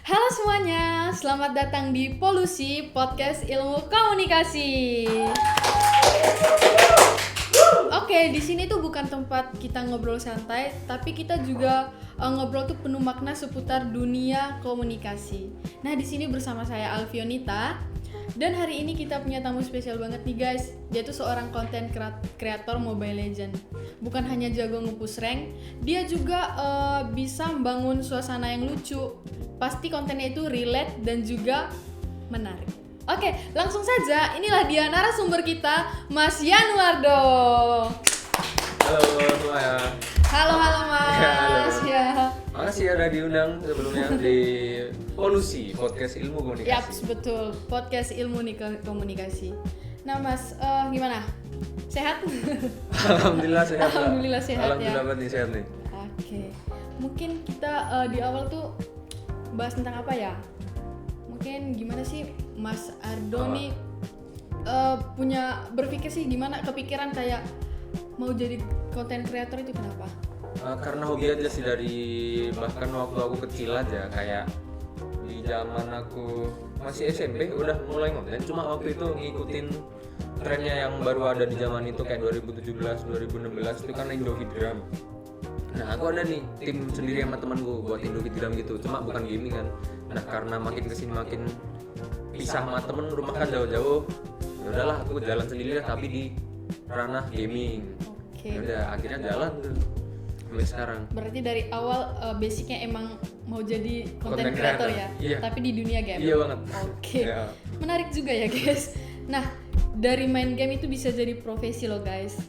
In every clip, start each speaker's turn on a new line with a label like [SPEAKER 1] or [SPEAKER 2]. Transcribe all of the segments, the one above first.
[SPEAKER 1] Halo semuanya, selamat datang di Polusi Podcast Ilmu Komunikasi. Oke, di sini tuh bukan tempat kita ngobrol santai, tapi kita juga ngobrol tuh penuh makna seputar dunia komunikasi. Nah, di sini bersama saya Alfionita. Dan hari ini kita punya tamu spesial banget nih guys. Dia tuh seorang konten kreator Mobile Legends. Bukan hanya jago nge-push rank, dia juga bisa membangun suasana yang lucu. Pasti kontennya itu relate dan juga menarik. Oke, langsung saja. Inilah dia narasumber kita, Mas Yanuardo.
[SPEAKER 2] Halo semuanya.
[SPEAKER 1] Halo Mas.
[SPEAKER 2] Ya, halo.
[SPEAKER 1] Ya.
[SPEAKER 2] Makasih udah diundang sebelumnya di Polusi Podcast Ilmu Komunikasi.
[SPEAKER 1] Yaps, betul. Podcast Ilmu Komunikasi. Nah Mas, gimana? Sehat?
[SPEAKER 2] Alhamdulillah sehat.
[SPEAKER 1] Alhamdulillah sehat.
[SPEAKER 2] Alhamdulillah
[SPEAKER 1] ya.
[SPEAKER 2] banget nih sehat nih.
[SPEAKER 1] Oke. Mungkin kita di awal tuh bahas tentang apa ya? Mungkin gimana sih Mas Ardo nih punya berpikir sih gimana kepikiran kayak mau jadi konten kreator itu kenapa?
[SPEAKER 2] Karena hobi aja sih dari bahkan waktu aku kecil aja, kayak di zaman aku masih SMP udah mulai ngonten, cuma waktu itu ngikutin trennya yang baru ada di zaman itu kayak 2017 2016 itu kan Indofitgram. Nah aku ada nih tim sendiri sama temanku buat Indofitgram gitu, cuma bukan gaming kan. Nah karena makin kesini makin pisah sama temen, rumah kan jauh-jauh, ya udahlah aku jalan sendiri lah tapi di ranah gaming.
[SPEAKER 1] Oke.
[SPEAKER 2] Ya udah akhirnya jalan tuh sampai sekarang.
[SPEAKER 1] Berarti dari awal basicnya emang mau jadi konten
[SPEAKER 2] Content
[SPEAKER 1] kreator
[SPEAKER 2] creator,
[SPEAKER 1] ya,
[SPEAKER 2] iya.
[SPEAKER 1] tapi di dunia game.
[SPEAKER 2] Iya banget.
[SPEAKER 1] Oke.
[SPEAKER 2] Ya.
[SPEAKER 1] Menarik juga ya guys. Nah, dari main game itu bisa jadi profesi loh guys.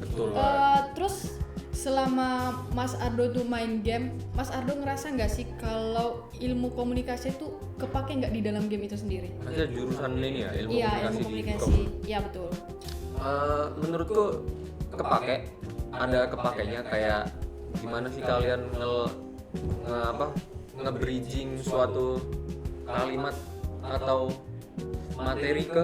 [SPEAKER 2] Betul banget.
[SPEAKER 1] Terus selama Mas Ardo tuh main game, Mas Ardo ngerasa nggak sih kalau ilmu komunikasi itu kepake nggak di dalam game itu sendiri?
[SPEAKER 2] Ada jurusan ini ya, ilmu
[SPEAKER 1] Iya,
[SPEAKER 2] komunikasi,
[SPEAKER 1] ilmu
[SPEAKER 2] di
[SPEAKER 1] komunikasi. Iya betul.
[SPEAKER 2] menurutku kepake, ada kepakainya. Kayak gimana sih kalian nge-bridging suatu kalimat atau materi ke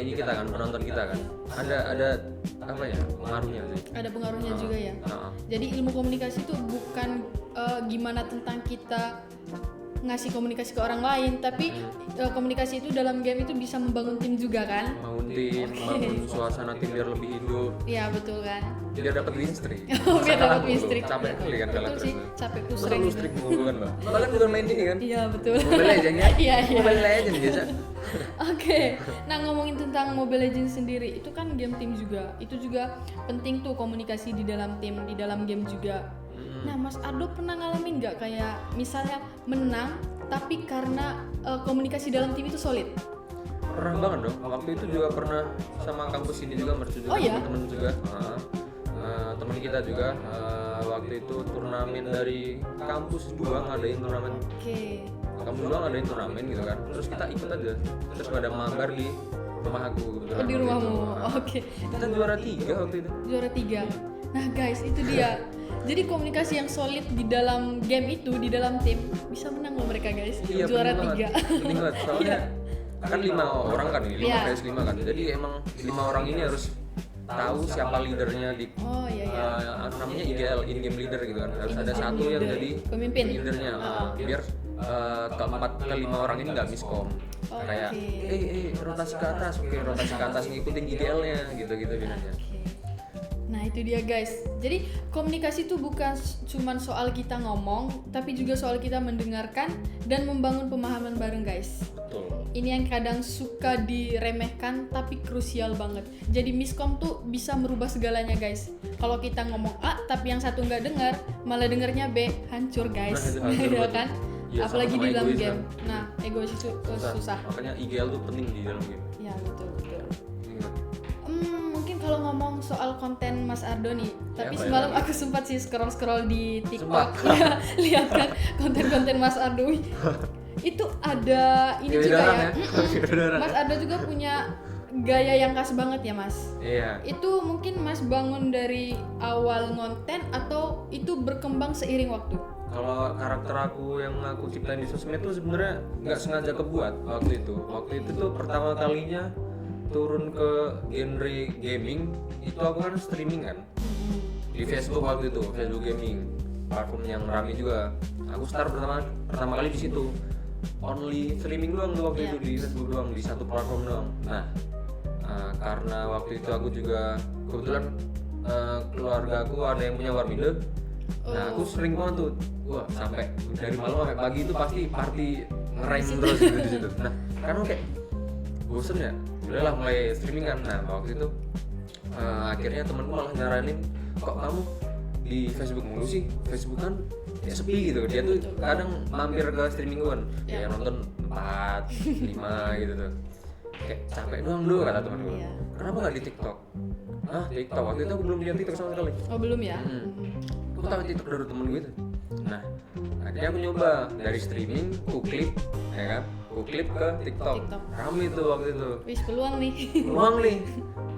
[SPEAKER 2] ini kita kan, penonton kita kan. Ada apa ya, pengaruhnya sih.
[SPEAKER 1] Ada pengaruhnya juga ya.
[SPEAKER 2] Nah,
[SPEAKER 1] Jadi ilmu komunikasi itu bukan gimana tentang kita ngasih komunikasi ke orang lain, tapi komunikasi itu dalam game itu bisa membangun tim juga kan?
[SPEAKER 2] bangun tim, bangun suasana tim biar lebih hidup,
[SPEAKER 1] Iya betul kan?
[SPEAKER 2] biar dapat win streak.
[SPEAKER 1] Biar dapat win streak.
[SPEAKER 2] Capek kali kan kalau
[SPEAKER 1] Betul sih, capek push
[SPEAKER 2] Masa
[SPEAKER 1] rank
[SPEAKER 2] lu
[SPEAKER 1] gitu.
[SPEAKER 2] streak mulu kan, Mbak? Bahkan bukan main ini kan?
[SPEAKER 1] Iya betul.
[SPEAKER 2] Mobile Legends ya?
[SPEAKER 1] Iya.
[SPEAKER 2] Mobile Legends biasa.
[SPEAKER 1] Oke, nah ngomongin tentang Mobile Legends sendiri, itu kan game tim juga. Itu juga penting tuh komunikasi di dalam tim, di dalam game juga. Nah, Mas Ardo pernah ngalamin nggak kayak misalnya menang, tapi karena komunikasi dalam tim itu solid?
[SPEAKER 2] Pernah banget dong. Waktu itu juga pernah sama kampus ini juga mercu juga,
[SPEAKER 1] Oh, iya?
[SPEAKER 2] temen juga. Teman kita juga waktu itu turnamen dari kampus juga ngadain turnamen.
[SPEAKER 1] Oke.
[SPEAKER 2] Kampus juga ngadain turnamen gitu kan. Terus kita ikut aja. Terus pada mabar di rumah aku. kebetulan
[SPEAKER 1] Di
[SPEAKER 2] waktu
[SPEAKER 1] rumahmu.
[SPEAKER 2] itu.
[SPEAKER 1] Oke.
[SPEAKER 2] Kita juara 3 waktu itu.
[SPEAKER 1] Juara 3. Nah, guys, itu dia. Jadi komunikasi yang solid di dalam game itu, di dalam tim bisa menang loh mereka guys.
[SPEAKER 2] Iya,
[SPEAKER 1] Juara
[SPEAKER 2] penting
[SPEAKER 1] 3.
[SPEAKER 2] banget. Penting banget. Soalnya kan 5 orang kan ini, 5
[SPEAKER 1] Iya.
[SPEAKER 2] vs 5 kan. Jadi emang 5 orang ini harus tahu siapa leadernya di
[SPEAKER 1] Oh iya ya.
[SPEAKER 2] namanya IGL, in game leader gitu kan. Harus ada
[SPEAKER 1] In-game
[SPEAKER 2] satu yang
[SPEAKER 1] leader.
[SPEAKER 2] jadi
[SPEAKER 1] Pemimpin.
[SPEAKER 2] leadernya biar keempat kelima orang ini nggak miskom. Kayak rotasi ke atas, oke rotasi ke atas ngikutin IGL-nya gitu-gitu bilangnya.
[SPEAKER 1] Oke. Nah itu dia guys. Jadi komunikasi itu bukan cuman soal kita ngomong, tapi juga soal kita mendengarkan dan membangun pemahaman bareng guys.
[SPEAKER 2] Betul.
[SPEAKER 1] Ini yang kadang suka diremehkan tapi krusial banget. Jadi miskom tuh bisa merubah segalanya guys. Kalau kita ngomong A tapi yang satu nggak dengar, malah dengarnya B, hancur guys.
[SPEAKER 2] Nah, itu hancur
[SPEAKER 1] Ya
[SPEAKER 2] banget.
[SPEAKER 1] kan?
[SPEAKER 2] Iya,
[SPEAKER 1] Apalagi
[SPEAKER 2] sama-sama
[SPEAKER 1] di dalam
[SPEAKER 2] egois
[SPEAKER 1] game.
[SPEAKER 2] kan.
[SPEAKER 1] Nah egois itu susah.
[SPEAKER 2] Makanya IGL tuh penting di dalam game.
[SPEAKER 1] Ya betul.
[SPEAKER 2] Ingat.
[SPEAKER 1] Mungkin kalau ngomong soal konten Mas Ardo nih, tapi
[SPEAKER 2] apa
[SPEAKER 1] semalam
[SPEAKER 2] ya?
[SPEAKER 1] aku sempat sih scroll di TikTok,
[SPEAKER 2] Sumpah.
[SPEAKER 1] ya, lihat kan konten-konten Mas Ardo. Wih, itu ada ini
[SPEAKER 2] Beda
[SPEAKER 1] juga
[SPEAKER 2] orang
[SPEAKER 1] ya.
[SPEAKER 2] ya? Beda orang
[SPEAKER 1] Mas
[SPEAKER 2] ya?
[SPEAKER 1] Ardo juga punya gaya yang khas banget ya Mas.
[SPEAKER 2] Iya.
[SPEAKER 1] Itu mungkin Mas bangun dari awal ngonten atau itu berkembang seiring waktu?
[SPEAKER 2] Kalau karakter aku yang aku ciptain di sosmed tuh sebenarnya nggak sengaja kebuat waktu itu. Waktu itu tuh pertama kalinya turun ke genre gaming itu aku kan streaming kan di Facebook waktu itu, Facebook gaming, platform yang rame juga. aku start pertama kali di situ. Only streaming doang tuh waktu itu di Facebook doang, di satu platform doang. Nah, karena waktu itu aku juga kebetulan keluarga aku ada yang punya Warmindo. Nah, aku sering banget tuh, wah sampai dari malam sampai pagi itu pasti party ngereng terus gitu di situ. Nah, karena kayak bosen ya, udahlah mulai streaming kan. Nah, waktu itu akhirnya temanku malah nyaranin, kok kamu di Facebook mulu sih? Facebook kan ya sepi gitu. Dia tuh kadang mampir ke streaming kan, kayak nonton 4, 5 gitu tuh. Kayak capek doang dulu kata temanku. Kenapa nggak di TikTok? TikTok waktu itu aku belum punya TikTok sama sekali.
[SPEAKER 1] Oh belum ya?
[SPEAKER 2] Aku tahu TikTok dari temen gue itu. Nah, akhirnya aku nyoba dari streaming, kuklip, ya kan? Kuklip ke TikTok. Rame tuh waktu itu.
[SPEAKER 1] Wis peluang nih.
[SPEAKER 2] Peluang nih.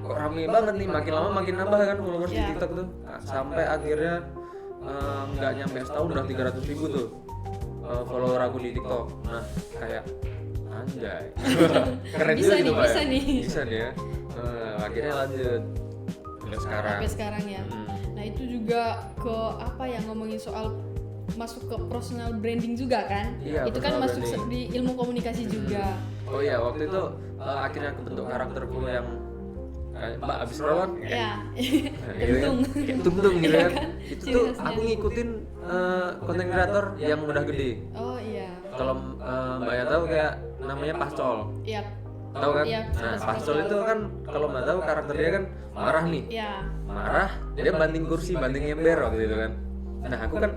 [SPEAKER 2] Kok rame banget nih, makin lama makin nambah kan followers di TikTok tuh. Nah, sampai akhirnya nggak nyampe setahun udah 300.000 tuh follower aku di TikTok. Nah, kayak anjay. Keren
[SPEAKER 1] Bisa
[SPEAKER 2] juga
[SPEAKER 1] nih,
[SPEAKER 2] gitu, Pak,
[SPEAKER 1] bisa
[SPEAKER 2] ya?
[SPEAKER 1] nih.
[SPEAKER 2] Bisa nih ya. Akhirnya lanjut. Udah sekarang.
[SPEAKER 1] Sampai sekarang ya. Nah itu juga ke apa ya, ngomongin soal masuk ke personal branding juga kan?
[SPEAKER 2] Iya,
[SPEAKER 1] itu kan
[SPEAKER 2] personal
[SPEAKER 1] masuk
[SPEAKER 2] branding.
[SPEAKER 1] di ilmu komunikasi juga.
[SPEAKER 2] Oh iya, waktu itu akhirnya aku bentuk karakterku yang kayak Mbak abis rawan
[SPEAKER 1] Ya.
[SPEAKER 2] Kentung Kentung gitu kan. Itu tuh aku ngikutin konten kreator yang udah gede.
[SPEAKER 1] Oh iya.
[SPEAKER 2] Kalau Mbak yang tahu kayak namanya Pascol.
[SPEAKER 1] Iya.
[SPEAKER 2] Tahu kan?
[SPEAKER 1] Iya,
[SPEAKER 2] Nah, Pascol itu kan kalau Mbak tahu karakter dia kan marah nih.
[SPEAKER 1] Iya.
[SPEAKER 2] Marah, dia banting kursi, banting ember waktu itu kan. Nah, aku kan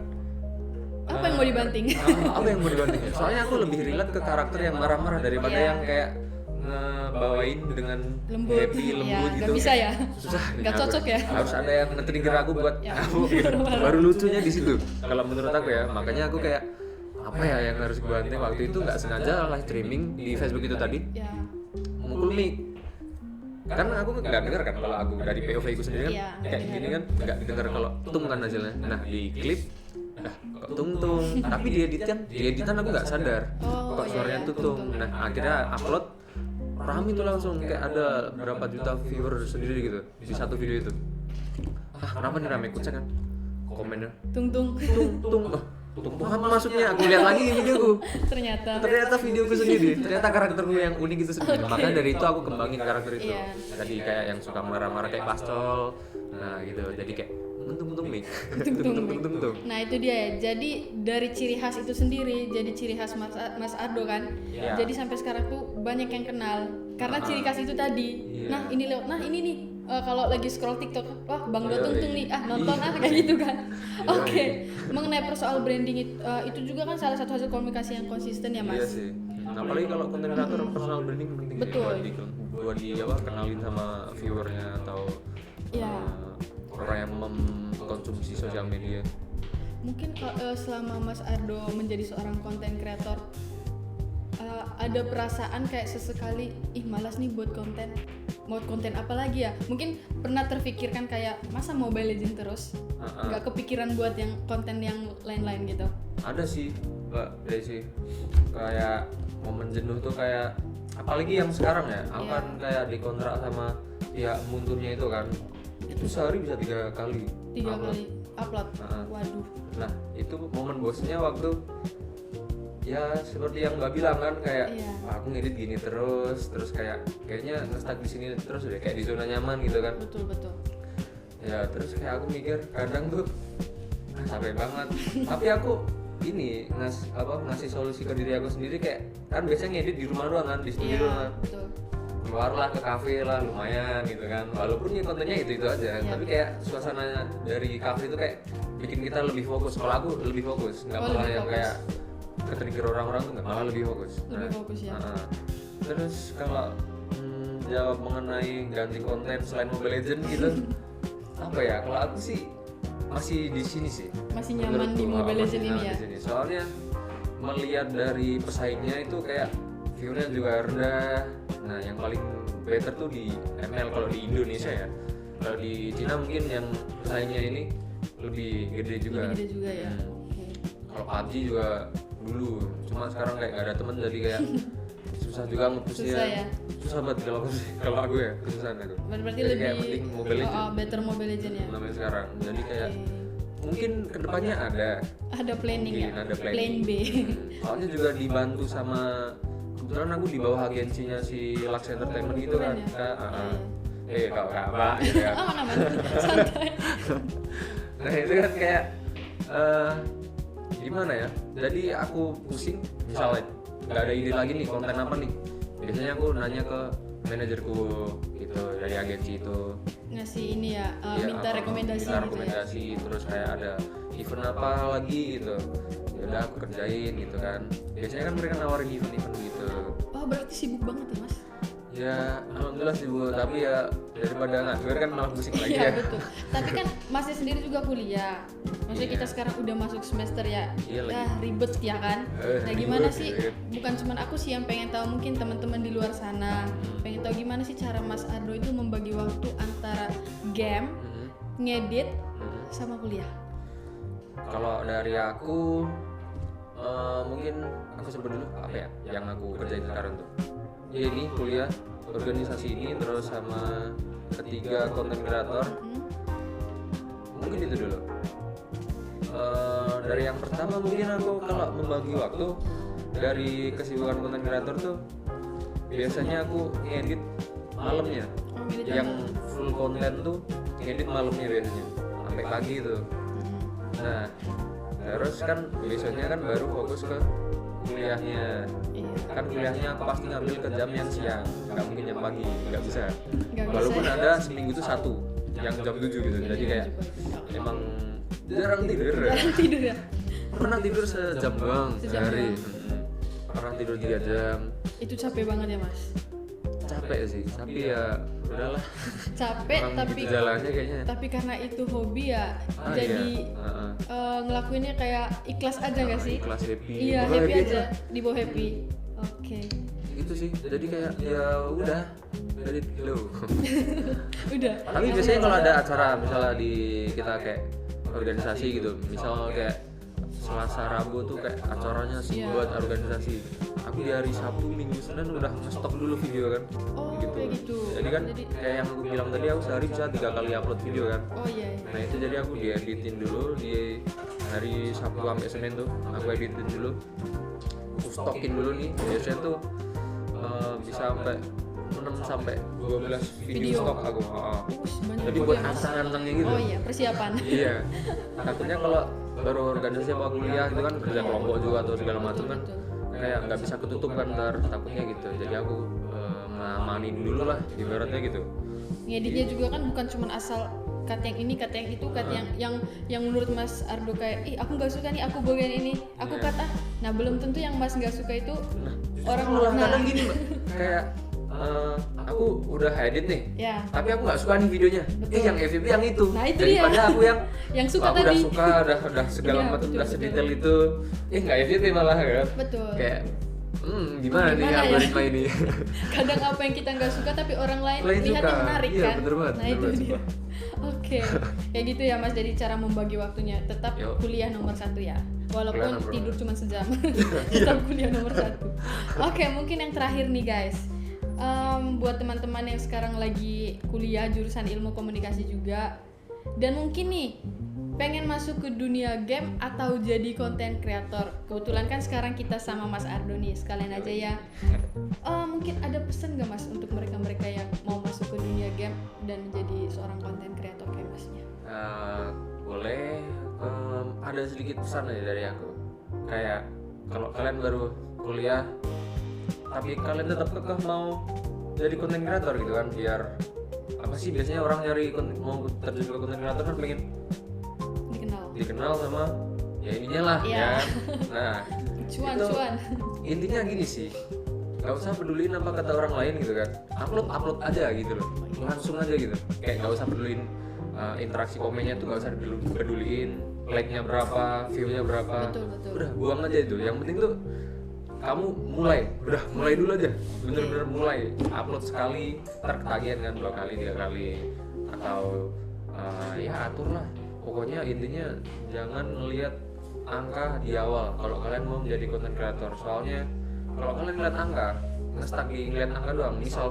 [SPEAKER 1] Apa yang mau dibanting?
[SPEAKER 2] apa yang mau dibanting? Soalnya aku lebih relate ke karakter yang marah-marah daripada yang kayak ngebawain dengan
[SPEAKER 1] Lembut.
[SPEAKER 2] happy, lembut
[SPEAKER 1] Ya,
[SPEAKER 2] gitu.
[SPEAKER 1] nggak bisa ya?
[SPEAKER 2] Susah.
[SPEAKER 1] Nggak cocok ya?
[SPEAKER 2] Harus ada yang nge-trigger aku buat
[SPEAKER 1] Ya.
[SPEAKER 2] aku gitu. Baru lucunya di situ. Kalau menurut aku ya, makanya aku kayak apa ya yang harus gue banting waktu itu nggak sengaja live streaming di Facebook itu tadi
[SPEAKER 1] Ya.
[SPEAKER 2] mukul mic. Karena aku nggak dengar kan kalau aku dari POV ku sendiri kan
[SPEAKER 1] Iya,
[SPEAKER 2] kayak gini kan nggak dengar kalau tung kan hasilnya. Nah di klip kok tung, tapi di editan aku nggak sadar kok suaranya tuh tung. Nah akhirnya upload rame tuh langsung kayak ada berapa juta viewer sendiri gitu di satu video itu. Kenapa nih rame? Ku cek kan komennya
[SPEAKER 1] Tung.
[SPEAKER 2] tung apa maksudnya? Aku lihat lagi videoku. Ternyata videoku sendiri. Ternyata karakterku yang unik itu sendiri. Makanya dari itu aku kembangin karakter itu.
[SPEAKER 1] Iya.
[SPEAKER 2] Tadi kayak yang suka marah-marah kayak Pascol. Nah, gitu. Jadi kayak tung mic. Tung.
[SPEAKER 1] Nah itu dia ya. Jadi dari ciri khas itu sendiri, jadi ciri khas Mas Ardo kan.
[SPEAKER 2] Iya.
[SPEAKER 1] Jadi sampai sekarang tuh banyak yang kenal karena ciri khas itu tadi.
[SPEAKER 2] Iya.
[SPEAKER 1] Nah ini lewat. Nah ini nih kalau lagi scroll TikTok, wah Bang Do
[SPEAKER 2] Iya,
[SPEAKER 1] tung nih, nonton kayak gitu kan. Oke. Mengenai persoal branding itu juga kan salah satu hasil komunikasi yang konsisten ya Mas.
[SPEAKER 2] Iya sih. Apalagi kalau konten kreator personal branding penting sih
[SPEAKER 1] Betul.
[SPEAKER 2] buat di kenalin sama viewernya atau
[SPEAKER 1] Iya.
[SPEAKER 2] orang yang mengkonsumsi sosial media.
[SPEAKER 1] Mungkin selama Mas Ardo menjadi seorang konten kreator ada perasaan kayak sesekali malas nih buat konten apa lagi ya? Mungkin pernah terfikirkan kayak masa Mobile Legends terus nggak kepikiran buat yang konten yang lain-lain gitu?
[SPEAKER 2] Ada sih Mbak Desi, kayak momen jenuh tuh kayak apalagi yang sekarang ya, aku kan kayak dikontrak sama pihak munturnya itu kan, itu sehari bisa 3 kali
[SPEAKER 1] upload. Waduh.
[SPEAKER 2] Nah itu momen bosnya waktu ya seperti yang Mbak bilang kan kayak aku ngedit gini terus kayaknya nge-stuck di sini terus udah kayak di zona nyaman gitu kan.
[SPEAKER 1] Betul.
[SPEAKER 2] Ya terus kayak aku mikir kadang tuh capek banget. Tapi aku ini ngasih solusi ke diri aku sendiri kayak kan biasanya ngedit di rumah doang kan, di studio doang.
[SPEAKER 1] Betul.
[SPEAKER 2] Keluarlah ke kafe lah lumayan gitu kan. Walaupun ya kontennya itu aja, tapi kayak suasananya dari kafe itu kayak bikin kita lebih fokus. Kalau aku lebih fokus, nggak malah yang kayak ke-trigger orang-orang tuh nggak, malah lebih fokus.
[SPEAKER 1] Lebih fokus ya.
[SPEAKER 2] Terus kalau jawab mengenai ganti konten selain Mobile Legends gitu, apa ya? Kalau aku sih masih di sini sih.
[SPEAKER 1] Masih nyaman di Mobile Legends ini ya.
[SPEAKER 2] Soalnya melihat dari pesaingnya itu kayak view-nya juga rendah. Nah, yang paling better tuh di ML kalau di Indonesia ya. Kalau di Cina mungkin yang pesaingnya ini lebih gede juga.
[SPEAKER 1] Lebih gede juga ya.
[SPEAKER 2] Kalau PUBG juga dulu, cuma sekarang kayak gak ada temen jadi kayak susah juga nge-pushnya. Susah banget kalau aku ya, kesusahan aku.
[SPEAKER 1] Berarti
[SPEAKER 2] jadi
[SPEAKER 1] lebih
[SPEAKER 2] kayak mending Mobile Legends.
[SPEAKER 1] better Mobile Legends ya.
[SPEAKER 2] Namanya sekarang. Jadi kayak mungkin kedepannya ada
[SPEAKER 1] planning ya,
[SPEAKER 2] mungkin ada
[SPEAKER 1] plan B.
[SPEAKER 2] Soalnya juga dibantu sama, kebetulan aku di bawah agensinya si Lux Entertainment gitu kan.
[SPEAKER 1] Keren ya?
[SPEAKER 2] Kak Mbak gitu kan.
[SPEAKER 1] Aman santai.
[SPEAKER 2] Nah itu kan kayak gimana ya, jadi aku pusing misalnya nggak ada ide lagi nih konten apa nih, biasanya aku nanya ke manajerku gitu dari agensi itu,
[SPEAKER 1] Ngasih ini ya,
[SPEAKER 2] Iya,
[SPEAKER 1] minta rekomendasi
[SPEAKER 2] minta
[SPEAKER 1] gitu ya.
[SPEAKER 2] rekomendasi, terus kayak ada event apa lagi gitu, ya udah aku kerjain gitu kan. Biasanya kan mereka nawarin event-event gitu.
[SPEAKER 1] Oh berarti sibuk banget ya mas?
[SPEAKER 2] Ya alhamdulillah sih Bu, tapi ya daripada nganggur kan malah pusing lagi
[SPEAKER 1] Iya
[SPEAKER 2] ya.
[SPEAKER 1] betul. Tapi kan masnya sendiri juga kuliah. Maksudnya
[SPEAKER 2] Iya.
[SPEAKER 1] kita sekarang udah masuk semester ya.
[SPEAKER 2] Iya lagi.
[SPEAKER 1] Ya ribet ya kan. Nah
[SPEAKER 2] Ribet,
[SPEAKER 1] gimana sih?
[SPEAKER 2] ribet.
[SPEAKER 1] Bukan cuma aku sih yang pengen tahu, mungkin teman-teman di luar sana pengen tahu gimana sih cara Mas Ardo itu membagi waktu antara game,
[SPEAKER 2] Mhm,
[SPEAKER 1] ngedit,
[SPEAKER 2] mhm.
[SPEAKER 1] sama kuliah.
[SPEAKER 2] Kalau dari aku mungkin aku sebut dulu apa ya yang aku kerjain sekarang tuh. Ya ini kuliah, organisasi ini, terus sama ketiga konten kreator. Mungkin itu dulu. Dari yang pertama mungkin aku kalau membagi waktu dari kesibukan konten kreator tuh biasanya aku ngedit malamnya.
[SPEAKER 1] Oh, ngedit
[SPEAKER 2] Yang
[SPEAKER 1] malam.
[SPEAKER 2] full konten tuh ngedit malamnya biasanya sampai pagi tuh. Nah, terus kan besoknya kan baru fokus ke kuliahnya.
[SPEAKER 1] Iya.
[SPEAKER 2] Kan kuliahnya aku pasti ngambil ke jam yang siang, nggak mungkin jam pagi, nggak bisa.
[SPEAKER 1] Nggak bisa.
[SPEAKER 2] Walaupun ada seminggu itu satu yang jam 7 gitu, jadi kayak emang jarang tidur.
[SPEAKER 1] Jarang tidur ya.
[SPEAKER 2] Pernah tidur sejam doang
[SPEAKER 1] Sejam
[SPEAKER 2] sehari.
[SPEAKER 1] doang.
[SPEAKER 2] Pernah tidur 3 jam.
[SPEAKER 1] Itu capek banget ya mas.
[SPEAKER 2] Capek sih, tapi ya udahlah.
[SPEAKER 1] Capek
[SPEAKER 2] Emang
[SPEAKER 1] tapi
[SPEAKER 2] gitu jalannya kayaknya.
[SPEAKER 1] tapi karena itu hobi ya,
[SPEAKER 2] Ah,
[SPEAKER 1] jadi
[SPEAKER 2] iya.
[SPEAKER 1] ngelakuinnya kayak ikhlas aja gak sih?
[SPEAKER 2] Kelas happy.
[SPEAKER 1] Iya,
[SPEAKER 2] Pokoknya
[SPEAKER 1] happy aja,
[SPEAKER 2] aja.
[SPEAKER 1] dibawa happy. Oke.
[SPEAKER 2] Gitu sih. Jadi kayak ya udah dari low.
[SPEAKER 1] Udah.
[SPEAKER 2] Tapi biasanya kalau ada acara misalnya di kita kayak organisasi gitu, misal kayak Selasa Rabu tuh kayak acaranya sih
[SPEAKER 1] Iya.
[SPEAKER 2] buat organisasi. Aku di hari Sabtu, Minggu, Senin udah nge-stop dulu video kan.
[SPEAKER 1] Oh, kayak gitu.
[SPEAKER 2] Jadi kan kayak yang aku bilang tadi, aku sehari bisa 3 kali upload video kan.
[SPEAKER 1] Oh iya.
[SPEAKER 2] Nah itu jadi aku dieditin dulu di hari Sabtu sampai Senin tuh, aku editin dulu, aku stokin dulu nih. Biasanya tuh bisa sampai 6 sampai 12 video stok aku.
[SPEAKER 1] Banyak
[SPEAKER 2] Jadi
[SPEAKER 1] juga
[SPEAKER 2] buat
[SPEAKER 1] ya, Mas.
[SPEAKER 2] antang-antangnya gitu.
[SPEAKER 1] Oh iya, persiapan.
[SPEAKER 2] Iya. Takutnya kalau baru organisasi apa kuliah gitu kan, kerja kelompok juga atau segala macam kan,
[SPEAKER 1] Betul.
[SPEAKER 2] kayak nggak bisa ketutup kan ntar, takutnya gitu. Jadi aku ngamanin dulu lah ibaratnya gitu.
[SPEAKER 1] Ngeditnya juga kan bukan cuma asal cut yang ini, cut yang itu, cut yang menurut Mas Ardo kayak, ih aku nggak suka nih, aku bagian ini, aku
[SPEAKER 2] Iya.
[SPEAKER 1] cut ah. Nah belum tentu yang Mas nggak suka itu orang
[SPEAKER 2] Malah
[SPEAKER 1] nah,
[SPEAKER 2] kadang gini Mbak, kayak aku udah edit nih,
[SPEAKER 1] ya
[SPEAKER 2] tapi aku nggak suka nih videonya.
[SPEAKER 1] Betul.
[SPEAKER 2] Yang FYP yang itu.
[SPEAKER 1] Nah, itu
[SPEAKER 2] daripada
[SPEAKER 1] dia.
[SPEAKER 2] aku
[SPEAKER 1] yang suka
[SPEAKER 2] aku udah
[SPEAKER 1] tadi.
[SPEAKER 2] suka, udah segala
[SPEAKER 1] Iya,
[SPEAKER 2] macam,
[SPEAKER 1] betul,
[SPEAKER 2] udah
[SPEAKER 1] betul.
[SPEAKER 2] sedetail itu. Nggak FYP malah kan.
[SPEAKER 1] Betul.
[SPEAKER 2] Kayak gimana nih
[SPEAKER 1] Gimana ya?
[SPEAKER 2] algoritma ini?
[SPEAKER 1] Kadang apa yang kita nggak suka tapi orang lain
[SPEAKER 2] Lain
[SPEAKER 1] lihatnya
[SPEAKER 2] suka.
[SPEAKER 1] menarik
[SPEAKER 2] Iya,
[SPEAKER 1] kan.
[SPEAKER 2] bener banget,
[SPEAKER 1] Nah
[SPEAKER 2] bener
[SPEAKER 1] itu
[SPEAKER 2] banget,
[SPEAKER 1] dia. Oke, kayak gitu ya Mas. Jadi cara membagi waktunya tetap
[SPEAKER 2] Yo.
[SPEAKER 1] kuliah nomor 1 ya.
[SPEAKER 2] Kuliah
[SPEAKER 1] Walaupun
[SPEAKER 2] nomor
[SPEAKER 1] tidur
[SPEAKER 2] 1.
[SPEAKER 1] cuma sejam, tetap kuliah nomor 1. Oke, mungkin yang terakhir nih guys. Buat teman-teman yang sekarang lagi kuliah jurusan ilmu komunikasi juga, dan mungkin nih pengen masuk ke dunia game atau jadi konten kreator. Kebetulan kan sekarang kita sama Mas Ardo nih, sekalian aja ya. Mungkin ada pesan gak Mas untuk mereka-mereka yang mau masuk ke dunia game dan menjadi seorang konten kreator kayak Masnya?
[SPEAKER 2] Boleh, ada sedikit pesan aja dari aku. Kayak kalau kalian baru kuliah tapi kalian tetap kekeh mau jadi konten kreator gitu kan, biar apa sih biasanya orang nyari mau terjun ke konten kreator kan pengen dikenal sama ya ininya lah
[SPEAKER 1] Iya.
[SPEAKER 2] ya. Nah itu
[SPEAKER 1] Cuan.
[SPEAKER 2] intinya gini sih, nggak usah peduliin apa kata orang lain gitu kan, upload aja gitu loh, langsung aja gitu, kayak nggak usah peduliin interaksi komennya tuh, nggak usah peduliin like-nya berapa, view-nya berapa.
[SPEAKER 1] Betul.
[SPEAKER 2] Udah buang aja itu, yang penting tuh kamu mulai dulu aja, bener-bener mulai upload sekali, ntar ketagihan kan 2 kali 3 kali, atau ya atur lah. Pokoknya intinya jangan melihat angka di awal kalau kalian mau menjadi content creator. Soalnya kalau kalian lihat angka nge-stuck di ngeliat angka doang. Misal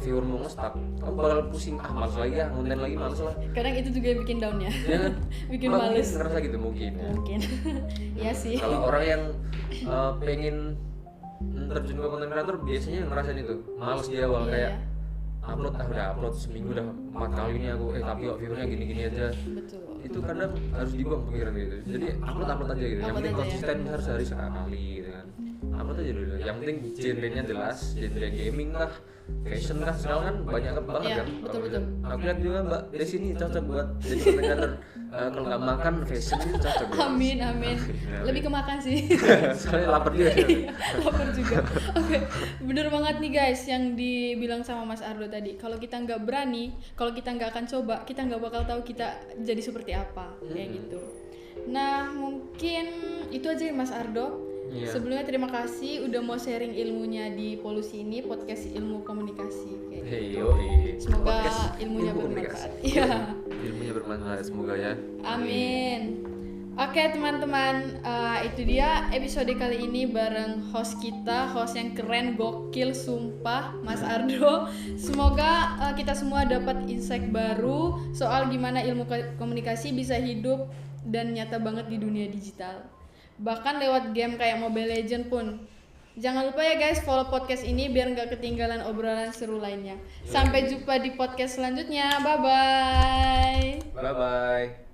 [SPEAKER 2] viewer mau nge-stuck, kamu bakal pusing, males lagi ya, ngonten lagi males lah.
[SPEAKER 1] Kadang itu juga yang bikin down ya.
[SPEAKER 2] Ya kan?
[SPEAKER 1] Bikin
[SPEAKER 2] Mbak
[SPEAKER 1] males.
[SPEAKER 2] mungkin ngerasa gitu mungkin ya.
[SPEAKER 1] Mungkin. Iya sih.
[SPEAKER 2] Kalau orang yang pengen terjun ke konten kreator biasanya ngerasain itu, males di awal
[SPEAKER 1] Iya,
[SPEAKER 2] kayak
[SPEAKER 1] ya.
[SPEAKER 2] udah upload seminggu udah 4 kali nih aku, tapi kok viewernya gini-gini aja.
[SPEAKER 1] Betul.
[SPEAKER 2] Itu kadang harus dibuang pemikiran gitu. Jadi upload aja gitu. Yang
[SPEAKER 1] Upload
[SPEAKER 2] penting
[SPEAKER 1] aja ya.
[SPEAKER 2] konsisten harus sehari sekali gitu kan. Upload aja dulu. Yang penting genre-nya jelas, genre gaming lah, fashion lah, sekarang kan banyak banget
[SPEAKER 1] Iya,
[SPEAKER 2] kan.
[SPEAKER 1] betul.
[SPEAKER 2] Aku lihat juga Mbak di sini cocok buat jadi content creator. Kalau nggak makan fashion itu cocok. Ya.
[SPEAKER 1] Amin. Lebih ke makan sih.
[SPEAKER 2] Soalnya lapar juga.
[SPEAKER 1] Iya, lapar juga. Oke, bener banget nih guys yang dibilang sama Mas Ardo tadi. Kalau kita nggak berani, kalau kita nggak akan coba, kita nggak bakal tahu kita jadi seperti apa, kayak gitu. Nah, mungkin itu aja ya Mas Ardo.
[SPEAKER 2] Iya.
[SPEAKER 1] Sebelumnya terima kasih udah mau sharing ilmunya di Polusi ini, podcast ilmu komunikasi. Kayak gitu. Semoga ilmunya bermanfaat. Iya.
[SPEAKER 2] Ilmunya bermanfaat semoga ya.
[SPEAKER 1] Amin. Oke teman-teman, itu dia episode kali ini bareng host kita, host yang keren, gokil, sumpah, Mas Ardo. Semoga kita semua dapat insight baru soal gimana ilmu komunikasi bisa hidup dan nyata banget di dunia digital. Bahkan lewat game kayak Mobile Legends pun. Jangan lupa ya guys, follow podcast ini biar nggak ketinggalan obrolan seru lainnya. Sampai jumpa di podcast selanjutnya. Bye-bye.
[SPEAKER 2] Bye bye.